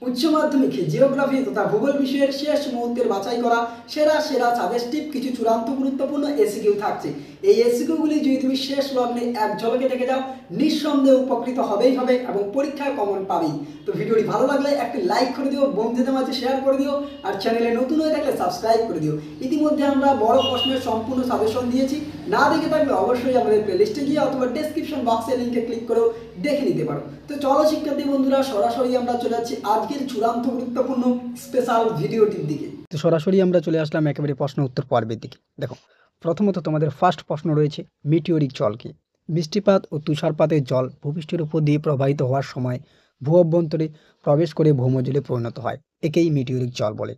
উচ্চ মাধ্যমিকে জিওগ্রাফি তথা ভূগোল বিষয়ের শেষ মুহূর্তের বাছাই করা সেরা সেরা সাজেস্টিভ কিছু চূড়ান্ত গুরুত্বপূর্ণ এসিকিউ থাকছে। এই এসিকিউগুলি যদি তুমি শেষ লগ্নে এক ঝলকে দেখে যাও নিঃসন্দেহে উপকৃত হবেই হবে এবং পরীক্ষায় কমন পাবেই। তো ভিডিওটি ভালো লাগলে একটি লাইক করে দিও, বন্ধুদের মাঝে শেয়ার করে দিও, আর চ্যানেলে নতুন হয়ে থাকলে সাবস্ক্রাইব করে দিও। ইতিমধ্যে আমরা বড় প্রশ্নের সম্পূর্ণ সাজেশন দিয়েছি, না দেখে থাকলে অবশ্যই আমাদের প্লেলিস্টে গিয়ে অথবা ডেসক্রিপশন বক্সে লিঙ্কে ক্লিক করেও দেখে নিতে পারো। তো চলো শিক্ষার্থী বন্ধুরা, সরাসরি আমরা চলে যাচ্ছি আজকের চূড়ান্ত গুরুত্বপূর্ণ স্পেশাল ভিডিওটির দিকে। তো সরাসরি আমরা চলে আসলাম একেবারে প্রশ্ন উত্তর পর্বের দিকে। দেখো, প্রথমত তোমাদের ফার্স্ট প্রশ্ন রয়েছে মিটিওরিক জল কি? বৃষ্টিপাত ও তুষারপাতের জল ভূপৃষ্ঠের উপর দিয়ে প্রবাহিত হওয়ার সময় ভূ অভ্যন্তরে প্রবেশ করে ভৌমজলে পরিণত হয়, একেই মিটিওরিক জল বলে।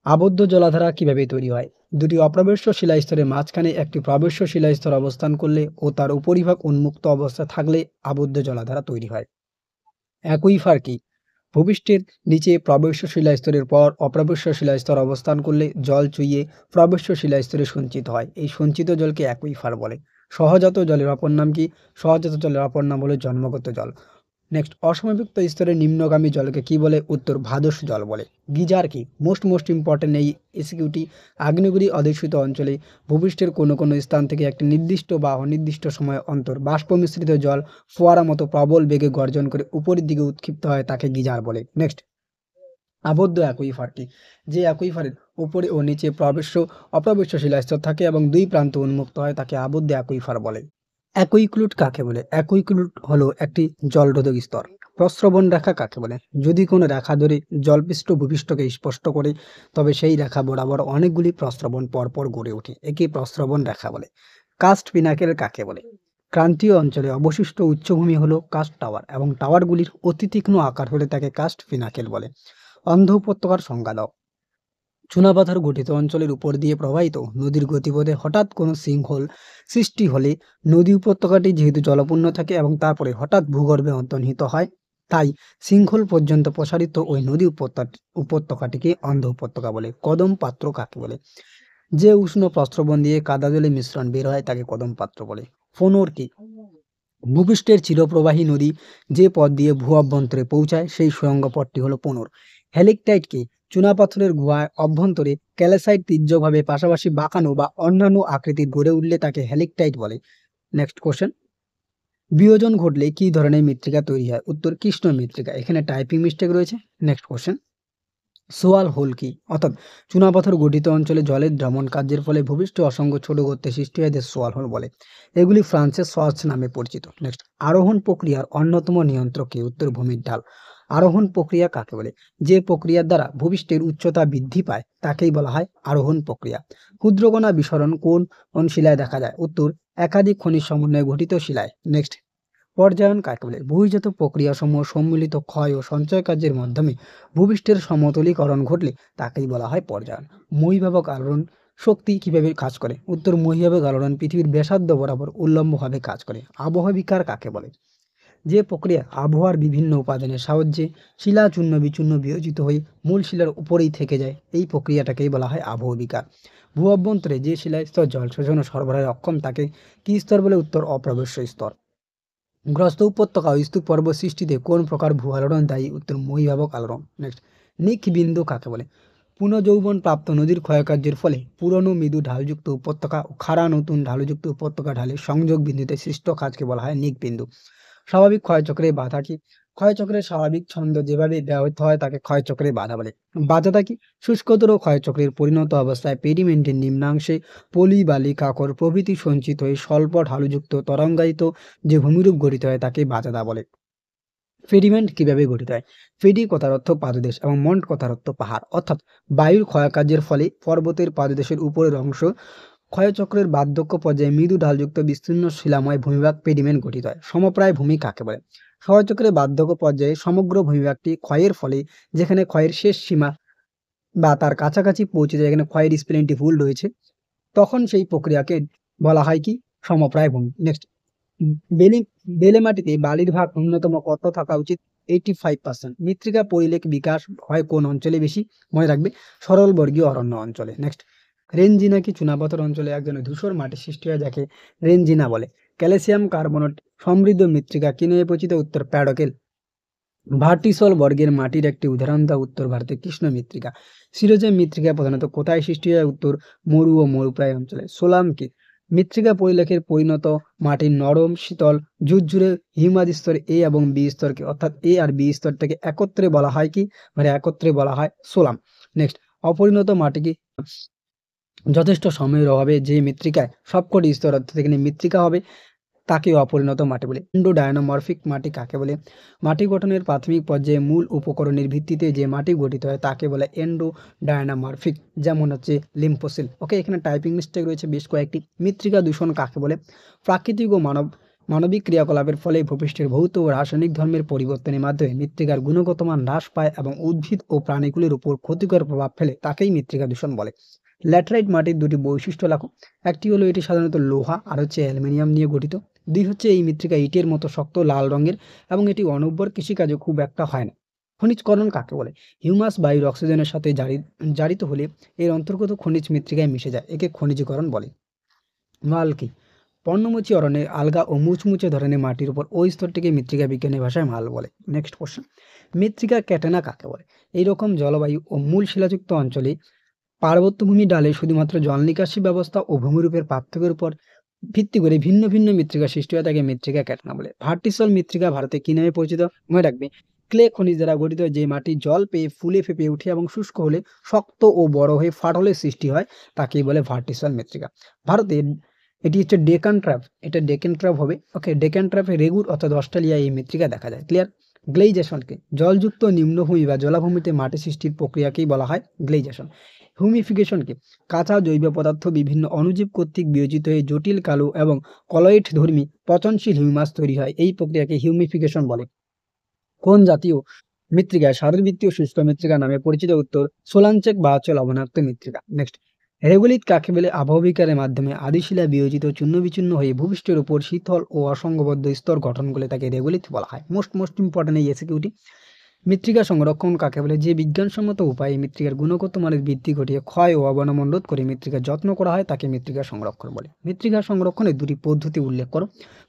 আবদ্ধ জলাধারা কিভাবে তৈরি হয়? দুটি অপ্রবেশ্য শিলাস্তরের মাঝখানে একটি প্রবেশ্য শিলাস্তর অবস্থান করলে ও তার উপরিভাগ উন্মুক্ত অবস্থা থাকলে আবদ্ধ জলাধারা তৈরি হয়। অ্যাকুইফার কি? ভূপৃষ্ঠের নিচে প্রবেশ্য শিলাস্তরের পর অপ্রবেশ্য শিলাস্তর অবস্থান করলে জল চুইয়ে প্রবেশ্য শিলাস্তরে সঞ্চিত হয়, এই সঞ্চিত জলকে অ্যাকুইফার বলে। সহজাত জলের অপর নাম কি? সহজাত জলের অপর নাম হলো জন্মগত জল। নেক্সট, অসমযুক্ত স্তরের নিম্নগামী জলকে কি বলে? উত্তর ভাদস জল বলে। গিজার কি? মোস্ট ইম্পর্টেন্ট এই এসিকিউটি। আগ্নেয়গিরি অধ্যুষিত অঞ্চলে ভূপৃষ্ঠের কোনো কোনো স্থান থেকে একটি নির্দিষ্ট বা অনির্দিষ্ট সময় অন্তর বাষ্প মিশ্রিত জল ফোয়ারা মতো প্রবল বেগে গর্জন করে উপরের দিকে উৎক্ষিপ্ত হয়, তাকে গিজার বলে। নেক্সট, আবদ্ধ অ্যাকুইফার কি? যে অ্যাকুইফারের উপরে ও নিচে প্রবেশ্য অপ্রবেশ্য শিলাস্তর থাকে এবং দুই প্রান্ত উন্মুক্ত হয়, তাকে আবদ্ধ অ্যাকুইফার বলে। অ্যাকুইক্লুড কাকে বলে? অ্যাকুইক্লুড হলো একটি জলরোধক স্তর। প্রস্রবণ রেখা কাকে বলে? যদি কোনো রেখা ধরে জলপৃষ্ঠ ভূপৃষ্ঠকে স্পষ্ট করে তবে সেই রেখা বরাবর অনেকগুলি প্রস্রবণ পরপর গড়ে ওঠে, একে প্রস্রবণ রেখা বলে। কাস্ট পিনাকেল কাকে বলে? ক্রান্তীয় অঞ্চলে অবশিষ্ট উচ্চভূমি হলো কাস্ট টাওয়ার এবং টাওয়ারগুলির অতি তীক্ষ্ণ আকার হলে তাকে কাস্ট পিনাকেল বলে। অন্ধ উপত্যকার সংজ্ঞা দাও। চুনাপাথর গঠিত অঞ্চলের উপর দিয়ে প্রবাহিত নদীর গতিপথে হঠাৎ কোনো সিঙ্কহোল সৃষ্টি হলে নদী উপত্যকাটি যেহেতু জলপূর্ণ থাকে এবং তারপরে হঠাৎ ভূগর্ভে অন্তর্নিহিত হয়, তাই সিঙ্কহোল পর্যন্ত প্রসারিত ওই নদী উপত্যকাটিকে অন্ধ উপত্যকা বলে। কদম পাত্র কাকে বলে? যে উষ্ণ প্রস্রবণ দিয়ে কাদা জলে মিশ্রণ বের হয় তাকে কদম পাত্র বলে। ফোনর কি? ভূপৃষ্ঠের চিরপ্রবাহী নদী যে পথ দিয়ে ভূ অভ্যন্তরে পৌঁছায় সেই সুড়ঙ্গ পথটি হলো পোনর। হেলিকটাইট কি? চুনাপাথরের গুহায় অভ্যন্তরে ক্যালসাইট তীর্যকভাবে পাশাপাশি বাঁকানো বা অন্যান্য আকৃতির গড়ে উঠলে তাকে হেলিকটাইট বলে। নেক্সট কোশ্চেন, বিয়োজন ঘটলে কি ধরনের মৃত্তিকা তৈরি হয়? উত্তর কৃষ্ণ মৃত্তিকা। এখানে টাইপিং মিস্টেক রয়েছে। নেক্সট কোশ্চেন, সোয়াল হোল কি? অর্থাৎ চুনাপাথর গঠিত অঞ্চলে জলের দ্রমণ কার্যের ফলে ভূপৃষ্ঠে অসংখ্য ছোট গর্তে সৃষ্টি হয়, এদের সোয়াল হোল বলে। এগুলি ফ্রান্সের সর্চ নামে পরিচিত। নেক্সট, আরোহণ প্রক্রিয়ার অন্যতম নিয়ন্ত্রক কি? উত্তর ভূমির ঢাল। আরোহণ প্রক্রিয়া কাকে বলে? যে প্রক্রিয়ার দ্বারা ভূপৃষ্ঠের উচ্চতা বৃদ্ধি পায় তাকেই বলা হয় আরোহণ প্রক্রিয়া। ক্ষুদ্রকণা বিসরণ কোন কোন শিলায় দেখা যায়? উত্তর একাধিক খনিজ সমন্বয়ে গঠিত শিলায়। নেক্সট, পর্যায়ন কাকে বলে? বহির্জাত প্রক্রিয়াসমূহ সম্মিলিত ক্ষয় ও সঞ্চয় কার্যের মাধ্যমে ভূপৃষ্ঠের সমতলীকরণ ঘটলে তাকেই বলা হয় পর্যায়ন। মহীভাবক আলোড়ন শক্তি কিভাবে কাজ করে? উত্তর মহীভাবক আলোড়ন পৃথিবীর ব্যাসার্ধ বরাবর উল্লম্বভাবে কাজ করে। আবহাওয়া বিকার কাকে বলে? যে প্রক্রিয়া আবহাওয়ার বিভিন্ন উপাদানের সাহায্যে শিলা চূর্ণ বিচূর্ণ বিয়োজিত হয়ে মূল শিলার উপরেই থেকে যায়, এই প্রক্রিয়াটাকেই বলা হয় আবহাওয়া বিকার। ভূ অভ্যন্তরে যে শিলাস্তর জল শোষণ ও সরবরাহে অক্ষম তাকে কি স্তর বলে? উত্তর অপ্রবেশ্য স্তর। গ্রস্ত উপত্যকা ও স্তূপ পর্বত সৃষ্টিতে কোন প্রকার ভূ আলোড়ন দায়ী? উত্তর মহীভাবক আলোড়ন। নেক্সট, নিক বিন্দু কাকে বলে? পুনর্যৌবন প্রাপ্ত নদীর ক্ষয়কার্যের ফলে পুরনো মৃদু ঢালযুক্ত উপত্যকা ও খাড়া নতুন ঢালুযুক্ত উপত্যকা ঢালের সংযোগ বিন্দুতে সৃষ্ট কাজকে বলা হয় নিক বিন্দু। স্বাভাবিক ক্ষয়চক্রে বাধা কি? ক্ষয়চক্রের স্বাভাবিক ছন্দ যেভাবে ব্যাহত হয় তাকে ক্ষয়চক্রে বাধা বলে। বাধাটা কি? শুষ্কতর ক্ষয়চক্রের পরিণত অবস্থায় পেডিমেন্টের নিম্নাংশে পলি বালি কাকর প্রভৃতি সঞ্চিত হয়ে স্বল্প ঢালুযুক্ত তরঙ্গায়িত যে ভূমিরূপ গঠিত হয় তাকে বাজাদা বলে। ফেডিমেন্ট কিভাবে গঠিত হয়? ফেডি কথার অর্থ পাদদেশ এবং মন্ট কথার অর্থ পাহাড়, অর্থাৎ বায়ুর ক্ষয়কার্যের ফলে পর্বতের পাদদেশের উপরের অংশ ক্ষয়চক্রের বার্ধক্য পর্যায়ে মৃদু ঢালযুক্ত বিস্তীর্ণ শিলাময় ভূমিভাগ পেডিমেন্ট গঠিত হয়। সমপ্রায় ভূমি কাকে বলে? ক্ষয়চক্রের বার্ধক্য পর্যায়ে সমগ্র ভূমিভাগটি ক্ষয়ের ফলে যেখানে ক্ষয়ের শেষ সীমা বা তার কাছাকাছি পৌঁছে যায়, এখানে ক্ষয়ের স্পেলিংটি ভুল রয়েছে, তখন সেই প্রক্রিয়াকে বলা হয় কি? সমপ্রায় ভূমি। নেক্সট, বেলে বেলে মাটিতে বালির ভাগ ন্যূনতম কত থাকা উচিত? 85%। মৃত্তিকা পরিলেখ বিকাশ হয় কোন অঞ্চলে বেশি? মনে রাখবে, সরল বর্গীয় অরণ্য অঞ্চলে। নেক্সট, রেঞ্জিনা কি? চুনাপাথর অঞ্চলে এক ধরনের ধূসর মাটি সৃষ্টি হয় যাকে রেঞ্জিনা বলে। ক্যালসিয়াম কার্বনেট সমৃদ্ধ মৃত্তিকা কি নামে পরিচিত? উত্তর প্যাডকেল। ভার্টিসল বর্গের মাটির একটি উদাহরণ দাও। উত্তর ভারতের কৃষ্ণ মৃত্তিকা। সিরোজেম মৃত্তিকা প্রধানত কোথায় সৃষ্টি হয়? উত্তর মরু ও মরুপ্রায় অঞ্চলে। সোলাম কি? মৃত্তিকা পরিলেখের পরিণত মাটির নরম শীতল ঝুরঝুরে হিমাদ স্তর এ এবং বি স্তরকে, অর্থাৎ এ আর বি স্তরটাকে একত্রে বলা হয় কি? মানে একত্রে বলা হয় সোলাম। নেক্সট, অপরিণত মাটি কি? যথেষ্ট সময়ের অভাবে যে মৃত্তিকায় সবকটি স্তর, অর্থাৎ এখানে মৃত্তিকা হবে, তাকে অপরিণত মাটি বলে। এন্ডোডায়নামরফিক মাটি কাকে বলে? মাটি গঠনের প্রাথমিক পর্যায়ে মূল উপকরণের ভিত্তিতে যে মাটি গঠিত হয় তাকে বলে এন্ডোডায়নামরফিক। যেমন হচ্ছে লিম্ফোসিল। ওকে, এখানে টাইপিং মিস্টেক রয়েছে বেশ কয়েকটি। মৃত্তিকা দূষণ কাকে বলে? প্রাকৃতিক ও মানবিক ক্রিয়াকলাপের ফলে ভূপৃষ্ঠের ভৌত ও রাসায়নিক ধর্মের পরিবর্তনের মাধ্যমে মৃত্তিকার গুণগত মান হ্রাস পায় এবং উদ্ভিদ ও প্রাণীগুলির উপর ক্ষতিকর প্রভাব ফেলে, তাকেই মৃত্তিকা দূষণ বলে। ল্যাটেরাইট মাটির দুটি বৈশিষ্ট্য লেখো। একটি হলো এটি সাধারণত লোহা আর হচ্ছে অ্যালুমিনিয়াম নিয়ে গঠিত। দুই হচ্ছে এই মৃত্তিকা ইটের মতো শক্ত লাল রঙের এবং এটি অনুর্বর, কৃষিকাজে খুব একটা হয় না। খনিজকরণ কাকে বলে? হিউমাস বায়ুর অক্সিজেনের সাথে জারিত হলে এর অন্তর্গত খনিজ মৃত্তিকায় মিশে যায়, একে খনিজীকরণ বলে। মাল কি? পর্ণমোচী অরণ্যের আলগা ও মুচমুচে ধরনের মাটির উপর ওই স্তরটিকে মৃত্তিকা বিজ্ঞানের ভাষায় মাল বলে। নেক্সট কোশ্চেন, মৃত্তিকা ক্যাটেনা কাকে বলে? এইরকম জলবায়ু ও মূল শিলাযুক্ত অঞ্চলে পার্বত্যভূমি ডালে শুধুমাত্র জল নিকাশি ব্যবস্থা ও ভূমিরূপের পার্থক্যের উপর ভিত্তি করে ভিন্ন ভিন্ন মৃত্তিকা সৃষ্টি হয়, তাকে মৃত্তিকা ক্যাটেনা বলে। ভার্টিসল মৃত্তিকা ভারতে কি নামে পরিচিত? মনে রাখবে, ক্লে খনিজ দ্বারা গঠিত যে মাটি জল পেয়ে ফুলে ফেঁপে উঠে এবং শুষ্ক হলে শক্ত ও বড় হয়ে ফাটলের সৃষ্টি হয়, তাকেই বলে ভার্টিসল মৃত্তিকা। ভারতে এটি হচ্ছে ডেকান ট্র্যাপ, এটা ডেকান ট্র্যাপ হবে। ওকে, ডেকান ট্র্যাপে রেগুর অর্থাৎ অস্ট্রেলিয়ায় এই মৃত্তিকা দেখা যায়। ক্লিয়ার? গ্লেইজেশনকে? জলযুক্ত নিম্নভূমি বা জলাভূমিতে মাটি সৃষ্টির প্রক্রিয়াকেই বলা হয় গ্লেইজেশন। হিউমিফিকেশনকে? কাঁচা জৈব পদার্থ বিভিন্ন অণুজীব কর্তৃক বিয়োজিত হয়ে জটিল কালো এবং কলয়েড ধর্মী পচনশীল হিউমাস তৈরি হয়, এই প্রক্রিয়াকে হিউমিফিকেশন বলে। কোন জাতীয় মৃত্তিকায় শারীরবৃত্তীয় শুষ্ক মৃত্তিকা নামে পরিচিত? উত্তর সোলাঞ্চেক বা হচ্ছে লবণাক্ত মৃত্তিকা। নেক্সট, রেগুলিত কাকে বলে? আবহবিকারের মাধ্যমে আদিশিলা বিয়োজিত চূর্ণ বিচূর্ণ হয়ে ভূপৃষ্ঠের উপর শীতল ও অসংঘবদ্ধ স্তর গঠন করলে তাকে রেগুলিত বলা হয়। মোস্ট ইম্পর্টেন্ট এই এসিকিউটি। মৃত্তিকা সংরক্ষণ কাকে বলে? যে বিজ্ঞানসম্মত উপায়ে মৃত্তিকার গুণগত মানের বৃদ্ধি ঘটিয়ে ক্ষয় ও অবনমন রোধ করে মৃত্তিকার যত্ন করা হয়, তাকে মৃত্তিকা সংরক্ষণ বলে। মৃত্তিকা সংরক্ষণের দুটি পদ্ধতি উল্লেখ করো।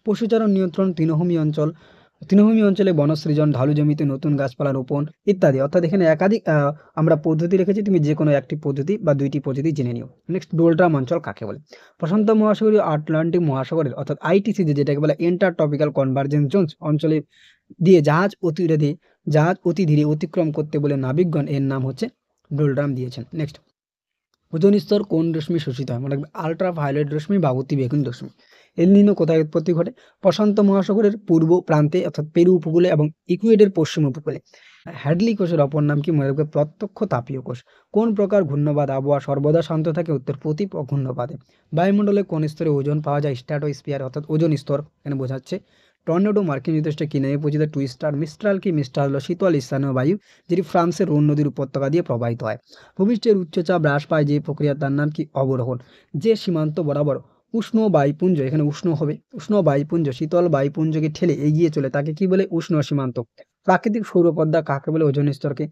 পশুচারণ নিয়ন্ত্রণ, তৃণভূমি অঞ্চলে বনসৃজন, ঢালু জমিতে নতুন গাছপালা রোপণ ইত্যাদি। অর্থাৎ এখানে একাধিক আমরা পদ্ধতি রেখেছি, তুমি যে কোনো একটি পদ্ধতি বা দুইটি পদ্ধতি জেনে নিও। নেক্সট, ডোলড্রাম অঞ্চল কাকে বলে? প্রশান্ত মহাসাগরীয় আটলান্টিক মহাসাগরের অর্থাৎ আইটিসি যেটাকে বলে ইন্টারট্রপিক্যাল কনভার্জেন্স জোনস অঞ্চলে দিয়ে জাহাজ অতি ধীরে অতিক্রম করতে বলে নাবিকগণ এর নাম হচ্ছে ডোলড্রাম দিয়েছেন। নেক্সট, ওজোন স্তর কোন রশ্মি শোষিত হয়? মনে রাখবে, আলট্রা ভায়োলেট রশ্মি বা অতিবেগুনি রশ্মি। এল নিনো কোথায় উৎপত্তি ঘটে? প্রশান্ত মহাসাগরের পূর্ব প্রান্তে অর্থাৎ পেরু উপকূলে এবং ইকুয়েডের পশ্চিম উপকূলে। হ্যাডলি কোষের অপর নাম কি? মনে রাখবে, প্রত্যক্ষ তাপীয় কোষ। কোন প্রকার ঘূর্ণবাদ আবহাওয়া সর্বদা শান্ত থাকে? উত্তর প্রতীপ ঘূর্ণবাদে। বায়ুমণ্ডলে কোন স্তরে ওজোন পাওয়া যায়? স্ট্র্যাটোস্ফিয়ার অর্থাৎ ওজোন স্তর এখানে বোঝাচ্ছে। টর্নেডো মার্কিন যুক্তরাষ্ট্রে কি নামে পরিচিত? টুইস্টার। মিস্ট্রাল কি? মিস্ট্রাল হলো শীতল স্থানীয় বায়ু, যেটি ফ্রান্সের রোন নদীর উপত্যকা দিয়ে প্রবাহিত হয়। ভূপৃষ্ঠের উচ্চচাপ হ্রাস পায় যে প্রক্রিয়া, তার নাম কি? অবরোহণ। যে সীমান্ত বরাবর উষ্ণ বায়ুপুঞ্জ, এখানে উষ্ণ হবে, উষ্ণ বায়ুপুঞ্জ শীতল বায়ুপুঞ্জকে ঠেলে এগিয়ে চলে, তাকে কি বলে? উষ্ণ সীমান্ত। প্রাকৃতিক সৌরপদ্মা কাকে বলে? ওজোন স্তরকে।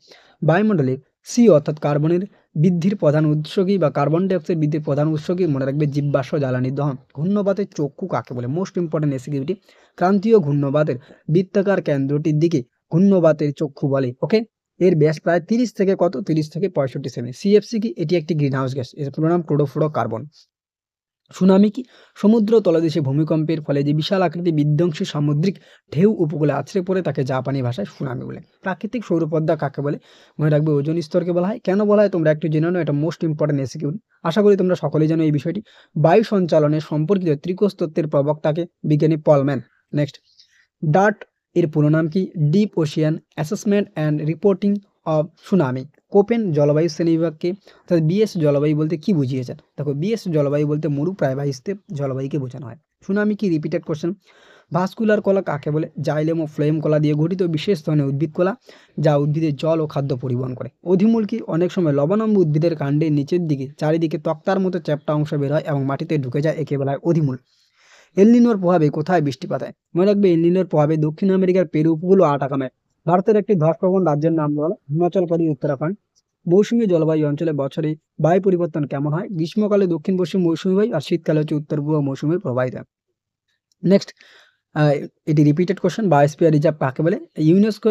বায়ুমণ্ডলে সি অর্থাৎ কার্বনের বৃদ্ধির প্রধান উৎস কি বা কার্বন ডাইঅক্সাইড বৃদ্ধির প্রধান উৎস কি? মনে রাখবে, জীবাশ্ম জ্বালানি দহন। ঘূর্ণবাতের চক্ষু কাকে বলে? মোস্ট ইম্পর্টেন্ট এসিকিউরিটি। ক্রান্তীয় ঘূর্ণবাতের বৃত্তাকার কেন্দ্রটির দিকে ঘূর্ণবাতের চক্ষু বলে। ওকে, এর ব্যাস প্রায় 30 থেকে কত? 30 থেকে 65 সেমি। সিএফসি কি? এটি একটি গ্রিন হাউস গ্যাস, এর পুরো নাম ক্লোরোফ্লোরোকার্বন। সুনামি কি? সমুদ্র তলদেশে ভূমিকম্পের ফলে যে বিশাল আকৃতি বিধ্বংসী সামুদ্রিক ঢেউ উপকূলে আছড়ে পড়ে, তাকে জাপানি ভাষায় সুনামি বলে। প্রাকৃতিক সৌরপদ্মা কাকে বলে? মনে রাখবে, ওজোন স্তরকে বলা হয়। কেন বলা হয় তোমরা একটু জেনে নাও, এটা মোস্ট ইম্পর্টেন্ট এসিকিউরি। আশা করি তোমরা সকলেই জানো এই বিষয়টি। বায়ু সঞ্চালনের সম্পর্কিত ত্রিকোষ তত্ত্বের প্রবক্তাকে বিজ্ঞানী পলম্যান। নেক্সট, ডার্ট এর পুরো নাম কি? Deep Ocean assessment and reporting of tsunami. Copen জলবায়ু শ্রেণীবিভাগকে অর্থাৎ বিএস জলবায়ু বলতে কি বুঝিয়েছেন? দেখো, বিএস জলবায়ু বলতে মরু প্রায়বাহিস্তে জলবায়ুকে বোঝানো হয়। সুনামি কি? Repeated question. ভাস্কুলার কলা কাকে বলে? জাইলেম ও ফ্লোয়েম কলা দিয়ে গঠিত বিশেষ ধরনের উদ্ভিদ কলা, যা উদ্ভিদের জল ও খাদ্য পরিবহন করে। অধিমূল কি? অনেক সময় লবণাম্ব উদ্ভিদের কাণ্ডের নিচের দিকে চারিদিকে তক্তার মতো চ্যাপ্টা অংশ বের হয় এবং মাটিতে ঢুকে যায়, একে বলা হয় অধিমূল। এলনিনোর প্রভাবে কোথায় বৃষ্টিপাত হয়? মনে রাখবে, এলনিনোর প্রভাবে দক্ষিণ আমেরিকার পেরু উপকূল ও আটাকামায়। ভারতের একটি ধসপ্রবণ রাজ্যের নাম হলো হিমাচল প্রদেশ, উত্তরাখণ্ড। মৌসুমী জলবায়ু অঞ্চলে বছরে বায়ু পরিবর্তন কেমন হয়? গ্রীষ্মকালে দক্ষিণ পশ্চিম মৌসুমী বায়ু আর শীতকালে হচ্ছে উত্তর পূর্ব মৌসুমী প্রবাহিত হয়। নেক্সট, এটি রিপিটেড কোশ্চেন। বায়োস্ফিয়ার রিজার্ভ কাকে বলে? ইউনেস্কো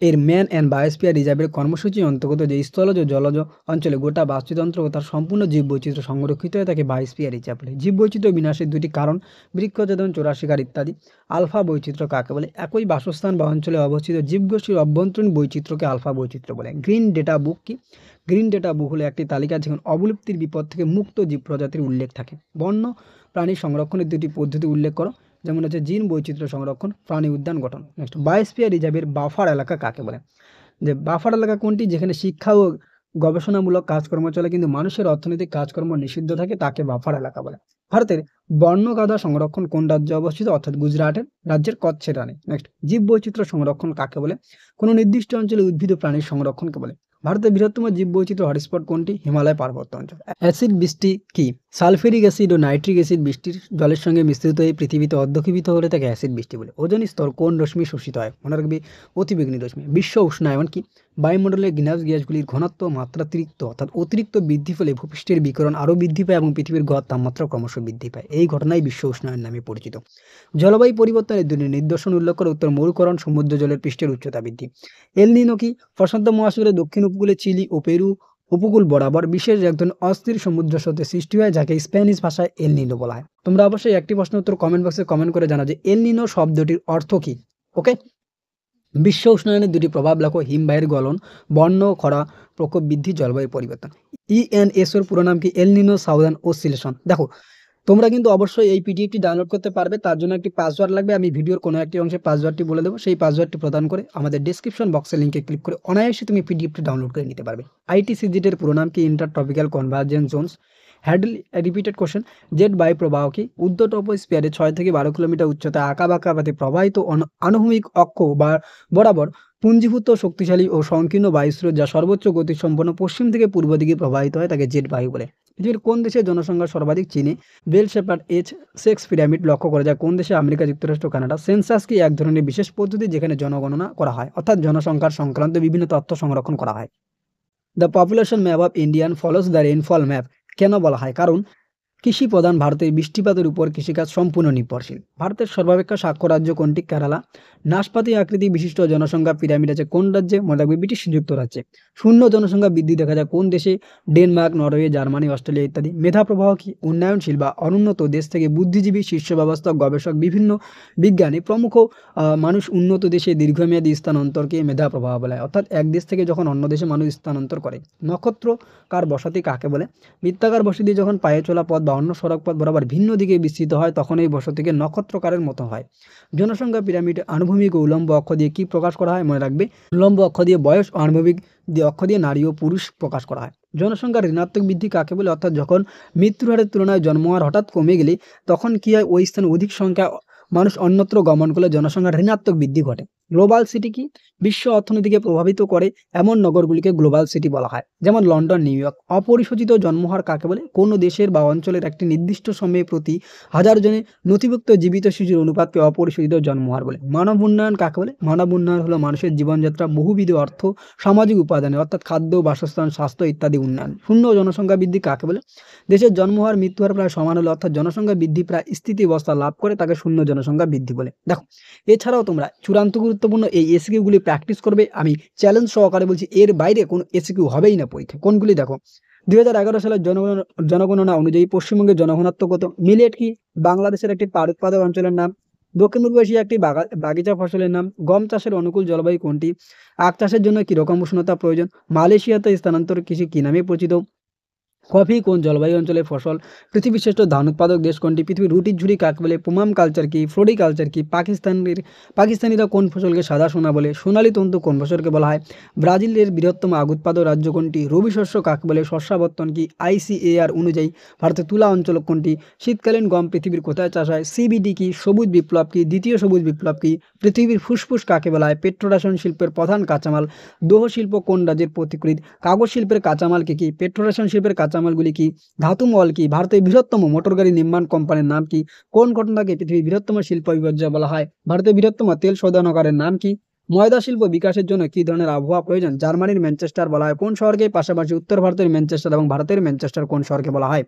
এর ম্যান অ্যান্ড বায়োস্ফিয়ার রিজার্ভের কর্মসূচির অন্তর্গত যে স্থলজ ও জলজ অঞ্চলে গোটা বাস্তুতন্ত্র ও তার সম্পূর্ণ জীববৈচিত্র্য সংরক্ষিত হয়ে থাকে বায়োস্ফিয়ার রিজার্ভ বলে। জীববৈচিত্র্য বিনাশের দুটি কারণ বৃক্ষছেদন, চোরাশিকার ইত্যাদি। আলফা বৈচিত্র্য কাকে বলে? একই বাসস্থান বা অঞ্চলে অবস্থিত জীবগোষ্ঠীর অভ্যন্তরীণ বৈচিত্র্যকে আলফা বৈচিত্র্য বলে। গ্রিন ডেটা বুক কি? গ্রিন ডেটা বুক হলো একটি তালিকা যেখানে অবলুপ্তির বিপদ থেকে মুক্ত জীব প্রজাতির উল্লেখ থাকে। বন্য প্রাণী সংরক্ষণের দুটি পদ্ধতি উল্লেখ করো, যেমন হচ্ছে জিন বৈচিত্র্য সংরক্ষণ, প্রাণী উদ্যান গঠন। নেক্সট, বায়োস্ফিয়ার রিজার্ভের বাফার এলাকা কাকে বলে? যে বাফার এলাকা কোনটি? যেখানে শিক্ষা ও গবেষণামূলক কাজকর্ম চলে কিন্তু মানুষের অর্থনৈতিক কাজকর্ম নিষিদ্ধ থাকে, তাকে বাফার এলাকা বলে। ভারতের বন্য গাধা সংরক্ষণ কোন রাজ্যে অবস্থিত? অর্থাৎ গুজরাটের রাজ্যের কচ্ছের রানে। নেক্সট, জীববৈচিত্র্য সংরক্ষণ কাকে বলে? কোনো নির্দিষ্ট অঞ্চলে উদ্ভিদ ও প্রাণীর সংরক্ষণকে বলে। ভারতের বৃহত্তম জীববৈচিত্র্য হটস্পট কোনটি? হিমালয় পার্বত্য অঞ্চল। অ্যাসিড বৃষ্টি কি? সালফিউরিক অ্যাসিড ও নাইট্রিক অ্যাসিড বৃষ্টির জলের সঙ্গে মিশ্রিত হয়ে পৃথিবীতে অর্ধক্ষীভূত হলে তাকে অ্যাসিড বৃষ্টি বলে। ওজোন স্তর কোন রশ্মি শোষিত হয়? মনে রাখবে, অতিবেগুনি রশ্মি। বিশ্ব উষ্ণায়ন কি? বায়ুমণ্ডলের গ্রিনহাউস গ্যাসগুলির ঘনত্ব মাত্রাতিরিক্ত অর্থাৎ অতিরিক্ত বৃদ্ধি ফলে ভূপৃষ্ঠের বিকিরণ আরও বৃদ্ধি পায় এবং পৃথিবীর গড় তাপমাত্রা ক্রমশ বৃদ্ধি পায়। এই ঘটনাই বিশ্ব উষ্ণায়ন নামে পরিচিত। জলবায়ু পরিবর্তনের দুটি নিদর্শন উল্লেখ করে। উত্তর, মরুকরণ, সমুদ্র জলের পৃষ্ঠের উচ্চতা বৃদ্ধি। এল নিনো কি? প্রশান্ত মহাসাগরের দক্ষিণ উপকূলে চিলি ও পেরু উপকূল বরাবর বিশেষ এক ধরনের অস্থির সমুদ্র স্রোতের সৃষ্টি হয়, যাকে স্প্যানিশ ভাষায় এল নিনো বলা হয়। তোমরা অবশ্যই একটি প্রশ্ন উত্তর কমেন্ট বক্সে কমেন্ট করে জানাও যে এল নিনো শব্দটির অর্থ কি। ওকে, বিশ্ব উষ্ণায়নের দুটি প্রভাব লেখো। হিমবাহের গলন, বন্য খরা, প্রকোপ বৃদ্ধি, জলবায়ু পরিবর্তন। ইএনএসওর পুরো নাম কি? এল নিনো সাউদার্ন অসিলেশন। দেখো, তোমরা কিন্তু অবশ্যই এই পিডিএফটি ডাউনলোড করতে পারবে। তার জন্য একটি পাসওয়ার্ড লাগবে। আমি ভিডিওর কোনো একটি অংশে পাসওয়ার্ডটি বলে দেবো। সেই পাসওয়ার্ডটি প্রদান করে আমাদের ডেসক্রিপশন বক্সের লিঙ্কে ক্লিক করে অনায়াসে তুমি পিডিএফটি ডাউনলোড করে নিতে পারবে। আইটিসিজেটের পুরো নাম কি? Inter tropical convergence zones. হ্যাডল রিপিটেড কোশ্চেন, জেট বায়ু প্রবাহ কি? ঊর্ধ্ব ট্রপোস্ফিয়ারে 6 থেকে 12 কিলোমিটার উচ্চতায় আঁকাবাঁকা পথে প্রবাহিত আনুভূমিক অক্ষ বা বরাবর পুঞ্জীভূত শক্তিশালী ও সংকীর্ণ বায়ুস্রোত যা সর্বোচ্চ গতিসম্পন্ন পশ্চিম থেকে পূর্ব দিকে প্রবাহিত হয়, তাকে জেট বায়ু বলে। পৃথিবীর কোন দেশের জনসংখ্যা সর্বাধিক? চীনে। বেল শেপার্ড সেক্স পিরামিড লক্ষ্য করা যায় কোন দেশে? আমেরিকা যুক্তরাষ্ট্র, কানাডা। সেন্সাস কি? এক ধরনের বিশেষ পদ্ধতি যেখানে জনগণনা করা হয়, অর্থাৎ জনসংখ্যার সংক্রান্ত বিভিন্ন তথ্য সংরক্ষণ করা হয়। The population map of Indian follows the rainfall map কেন বলা হয়? কারণ কৃষি প্রধান ভারতের বৃষ্টিপাতের উপর কৃষিকাজ সম্পূর্ণ নির্ভরশীল। ভারতের সর্বাপেক্ষা সাক্ষর রাজ্য কোনটি? কেরালা। নাশপাতি আকৃতি বিশিষ্ট জনসংখ্যা পিরামিড আছে কোন রাজ্যে? মনে রাখবে, ব্রিটিশ যুক্তরাজ্যে। শূন্য জনসংখ্যা বৃদ্ধি দেখা যায় কোন দেশে? ডেনমার্ক, নরওয়ে, জার্মানি, অস্ট্রেলিয়া ইত্যাদি। মেধা প্রবাহ কি? উন্নয়নশীল বা অনুন্নত দেশ থেকে বুদ্ধিজীবী, শীর্ষ ব্যবস্থা, গবেষক, বিভিন্ন বিজ্ঞানী প্রমুখ মানুষ উন্নত দেশে দীর্ঘমেয়াদী স্থানান্তরকে মেধা প্রবাহ বলে। অর্থাৎ এক দেশ থেকে যখন অন্য দেশে মানুষ স্থানান্তর করে। নক্ষত্রকার বসতি কাকে বলে? বৃত্তাকার বসতি যখন পায়ে চলা পথ বা অন্য সড়ক পথ বরাবর ভিন্ন দিকে বিস্তৃত হয় তখন এই বসতিকে নক্ষত্রকারের মতো হয়। জনসংখ্যা পিরামিড আনুভূমিক ও উলম্ব অক্ষ দিয়ে কি প্রকাশ করা হয়? মনে রাখবে, উলম্ব অক্ষ দিয়ে বয়স, আনুভূমিক অক্ষ দিয়ে নারী ও পুরুষ প্রকাশ করা হয়। জনসংখ্যার ঋণাত্মক বৃদ্ধি কাকে বলে? অর্থাৎ যখন মৃত্যুর হারের তুলনায় জন্মহার হঠাৎ কমে গেলে তখন কি হয়? ওই স্থানে অধিক সংখ্যা মানুষ অন্যত্র গমন করলে জনসংখ্যার ঋণাত্মক বৃদ্ধি ঘটে। গ্লোবাল সিটি কি? বিশ্ব অর্থনীতিকে প্রভাবিত করে এমন নগরগুলিকে গ্লোবাল সিটি বলা হয়, যেমন লন্ডন, নিউ ইয়র্ক। অপরিশোধিত জন্মহার কাকে বলে? কোনো দেশের বা অঞ্চলের একটি নির্দিষ্ট সময়ে প্রতি 1000 জনের নথিভুক্ত জীবিত শিশুর অনুপাতকে অপরিশোধিত জন্মহার বলে। মানব উন্নয়ন কাকে বলে? মানব উন্নয়ন হলো মানুষের জীবনযাত্রা বহুবিধ অর্থ সামাজিক উপাদানে অর্থাৎ খাদ্য, বাসস্থান, স্বাস্থ্য ইত্যাদি উন্নয়ন। শূন্য জনসংখ্যা বৃদ্ধি কাকে বলে? দেশের জন্মহার মৃত্যুহার প্রায় সমান হলে অর্থাৎ জনসংখ্যা বৃদ্ধি প্রায় স্থিতি অবস্থা লাভ করে তাকে শূন্য জনসংখ্যা বৃদ্ধি বলে। দেখো, এছাড়াও তোমরা চূড়ান্ত গুরুত্বপূর্ণ এই এসকিউগুলি প্র্যাকটিস করবে। আমি চ্যালেঞ্জ সহকারে বলছি, এর বাইরে কোনো এসকিউ হবেই না পরীক্ষা। কোনগুলি দেখো, 2011 সালের জনগণনা অনুযায়ী পশ্চিমবঙ্গের জনঘনত্ব কত? মিলেট কি? বাংলাদেশের একটি পাট উৎপাদক অঞ্চলের নাম। দক্ষিণ পূর্ব এশিয়া একটি বাগিচা ফসলের নাম। গম চাষের অনুকূল জলবায়ু কোনটি? আখ চাষের জন্য কি রকম উষ্ণতা প্রয়োজন? মালয়েশিয়াতে স্থানান্তর কৃষি কি নামে পরিচিত? কফি কোন জলবায়ু অঞ্চলের ফসল? পৃথিবীর শ্রেষ্ঠ ধান উৎপাদক দেশ কোনটি? পৃথিবীর রুটির ঝুড়ি কাকে বলে? পুমাম কালচার কি? ফ্লোরিকালচার কি? পাকিস্তানিরা কোন ফসলকে সাদা সোনা বলে? সোনালী তন্তু কোন ফসলকে বলা হয়? ব্রাজিলের বৃহত্তম আখ উৎপাদক রাজ্য কোনটি? রবি শস্য কাকে বলে? শস্যাবর্তন কি? আইসিএআর অনুযায়ী ভারতের তুলা অঞ্চল কোনটি? শীতকালীন গম পৃথিবীর কোথায় চাষ হয়? সিবিডি কি? সবুজ বিপ্লব কি? দ্বিতীয় সবুজ বিপ্লব কি? পৃথিবীর ফুসফুস কাকে বলা হয়? পেট্রোরেশন শিল্পের প্রধান কাঁচামাল। দোহ শিল্প কোন রাজ্যের প্রতিকৃত? কাগজ শিল্পের কাঁচামাল কি? পেট্রোরেশন শিল্পের কাঁচামালগুলি কি? ধাতু মল কি? ভারতের বৃহত্তম মোটর গাড়ি নির্মাণ কোম্পানির নাম কি? কোন ঘটনাকে পৃথিবীর বৃহত্তম শিল্প বিপর্যয় বলা হয়? ভারতের বৃহত্তম তেল শোধনাগারের নাম কি? ময়দা শিল্প বিকাশের জন্য কি ধরনের আবহাওয়া প্রয়োজন? জার্মানির ম্যানচেস্টার বলা হয় কোন শহরকে? পাশাপাশি উত্তর ভারতের ম্যানচেস্টার এবং ভারতের ম্যানচেস্টার কোন শহরকে বলা হয়?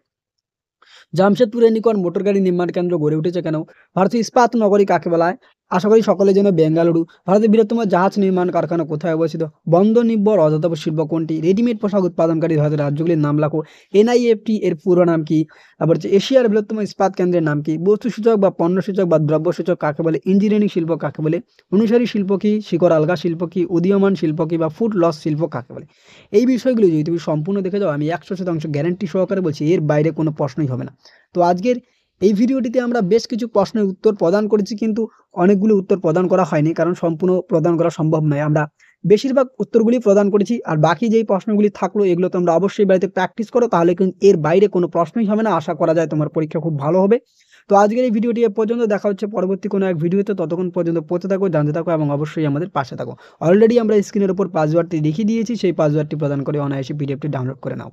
জামশেদপুরের নিকট মোটর গাড়ি নির্মাণ কেন্দ্র গড়ে উঠেছে কেন? ভারতের ইস্পাত নগরী কাকে বলা হয়? আশা করি সকলের জন্য বেঙ্গালুরু। ভারতের বৃহত্তম জাহাজ নির্মাণ কারখানা কোথায় অবস্থিত? বন্দর নির্ভর অধাতব শিল্প কোনটি? রেডিমেড পোশাক উৎপাদনকারী ভারতের রাজ্যগুলির নাম লেখো। এনআইএফটি এর পুরো নাম কি? তারপর হচ্ছে এশিয়ার বৃহত্তম ইস্পাত কেন্দ্রের নাম কি? বস্তুসূচক বা পণ্যসূচক বা দ্রব্যসূচক কাকে বলে? ইঞ্জিনিয়ারিং শিল্প কাকে বলে? অনুসারী শিল্প কি? শিকড় আলগা শিল্প কি? উদীয়মান শিল্প কি? বা ফুড লস শিল্প কাকে বলে? এই বিষয়গুলো যদি তুমি সম্পূর্ণ দেখে যাও, আমি 100% গ্যারান্টি সহকারে বলছি এর বাইরে কোনো প্রশ্নই হবে না। তো আজকের এই ভিডিওটিতে আমরা বেশ কিছু প্রশ্নের উত্তর প্রদান করেছি, কিন্তু অনেকগুলো উত্তর প্রদান করা হয়নি, কারণ সম্পূর্ণ প্রদান করা সম্ভব নয়। আমরা বেশিরভাগ উত্তরগুলি প্রদান করেছি, আর বাকি যেই প্রশ্নগুলি থাকলো এগুলো তোমরা অবশ্যই বাড়িতে প্র্যাকটিস করো, তাহলে কিন্তু এর বাইরে কোনো প্রশ্নই হবে না। আশা করা যায় তোমার পরীক্ষা খুব ভালো হবে। তো আজকের এই ভিডিওটি এ পর্যন্ত, দেখা হচ্ছে পরবর্তী কোনো এক ভিডিওতে। ততক্ষণ পর্যন্ত পড়তে থাকো, জানতে থাকো এবং অবশ্যই আমাদের পাশে থাকো। অলরেডি আমরা স্ক্রিনের উপর পাসওয়ার্ডটি দেখিয়ে দিয়েছি, সেই পাসওয়ার্ডটি প্রদান করে অনায়াসে পিডিএফটি ডাউনলোড করে নাও।